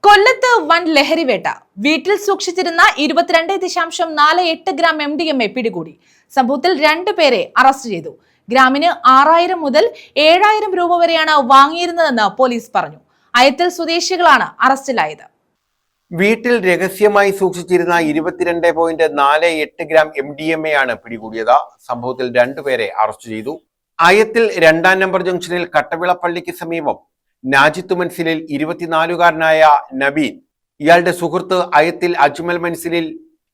കൊല്ലത്ത് വൻ ലഹരിവേട്ട. വീട്ടിൽ സൂക്ഷിച്ചിരുന്ന 22.48 ഗ്രാം MDMA പിടികൂടി. സംഭവത്തിൽ 2 പേരെ അറസ്റ്റ് ചെയ്തു. ഗ്രാമിന് 6000 മുതൽ 7000 രൂപ വരെയാണ് വാങ്ങിയിരുന്നതെന്ന് പോലീസ് പറഞ്ഞു. അയത്തിൽ സ്വദേശികളാണ് അറസ്റ്റിലായത്. വീട്ടിൽ രഹസ്യമായി സൂക്ഷിച്ചിരുന്ന 22.48 ഗ്രാം MDMA ആണ് പിടികൂടിയത്. സംഭവത്തിൽ 2 പേരെ അറസ്റ്റ് ചെയ്തു. അയത്തിൽ 2-ാം നമ്പർ ജംഗ്ഷനിൽ കട്ടവിളപ്പള്ളിക്ക് സമീപം നാജിത്ത് മൻസിലിൽ 24-കാരനായ നബീൻ, ഇയാളുടെ സുഹൃത്ത് അയത്തിൽ അജ്മൽ മൻസിലിൽ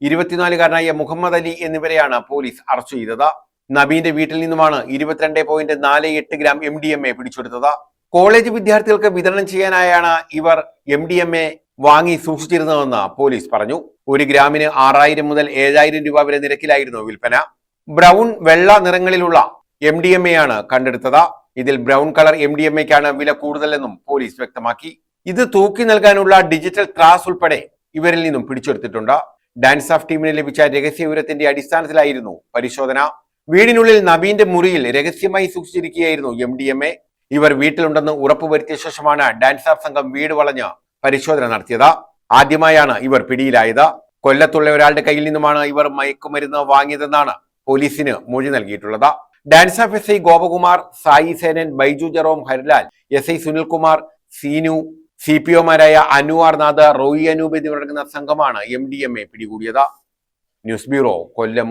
24-കാരനായ മുഹമ്മദ് അലി എന്നിവരെയാണ് പോലീസ് അറസ്റ്റ് ചെയ്തത്. നബീന്റെ വീട്ടിൽ നിന്നുമാണ് 22.48 ഗ്രാം MDMA പിടിച്ചെടുത്തത്. കോളേജ് വിദ്യാർത്ഥികൾക്ക് വിതരണം ചെയ്യാനായാണ് ഇവർ MDMA വാങ്ങി സൂക്ഷിച്ചിരുന്നതെന്ന് പോലീസ് പറഞ്ഞു. 1 ഗ്രാമിന് 6000 മുതൽ 7000 രൂപ വരെ നിരക്കിലായിരുന്നു വിൽപ്പന. ബ്രൗൺ, വെള്ള നിറങ്ങളിലുള്ള MDMA ആണ് കണ്ടെടുത്തത്. ഇതിൽ ബ്രൗൺ കളർ MDMAക്കാണ് വില കൂടുതലെന്നും പോലീസ് വ്യക്തമാക്കി. ഇത് തൂക്കി നൽകാനുള്ള ഡിജിറ്റൽ ത്രാസ് ഉൾപ്പെടെ ഇവരിൽ നിന്നും പിടിച്ചെടുത്തിട്ടുണ്ട്. ഡാൻസ് ഓഫ് ടീമിന് ലഭിച്ച രഹസ്യ വിവരത്തിന്റെ അടിസ്ഥാനത്തിലായിരുന്നു പരിശോധന. വീടിനുള്ളിൽ നബീന്റെ മുറിയിൽ രഹസ്യമായി സൂക്ഷിച്ചിരിക്കുകയായിരുന്നു MDMA. ഇവർ വീട്ടിലുണ്ടെന്ന് ഉറപ്പുവരുത്തിയ ശേഷമാണ് ഡാൻസ് ഓഫ് സംഘം വീട് വളഞ്ഞ് പരിശോധന നടത്തിയത്. ആദ്യമായാണ് ഇവർ പിടിയിലായത്. കൊല്ലത്തുള്ള ഒരാളുടെ കയ്യിൽ നിന്നുമാണ് ഇവർ മയക്കുമരുന്ന് വാങ്ങിയതെന്നാണ് പോലീസിന് മൊഴി നൽകിയിട്ടുള്ളത്. DANSAF SI Gopakumar, Sai Senan, Baiju Jerome, Harilal, SI Sunilkumar, Seenu, CPOമാരായ അനുവാർ നാഥ്, റോയി അനൂപ് എന്നിവരടങ്ങുന്ന സംഘമാണ് MDMA പിടികൂടിയത്. ന്യൂസ് ബ്യൂറോ, കൊല്ലം.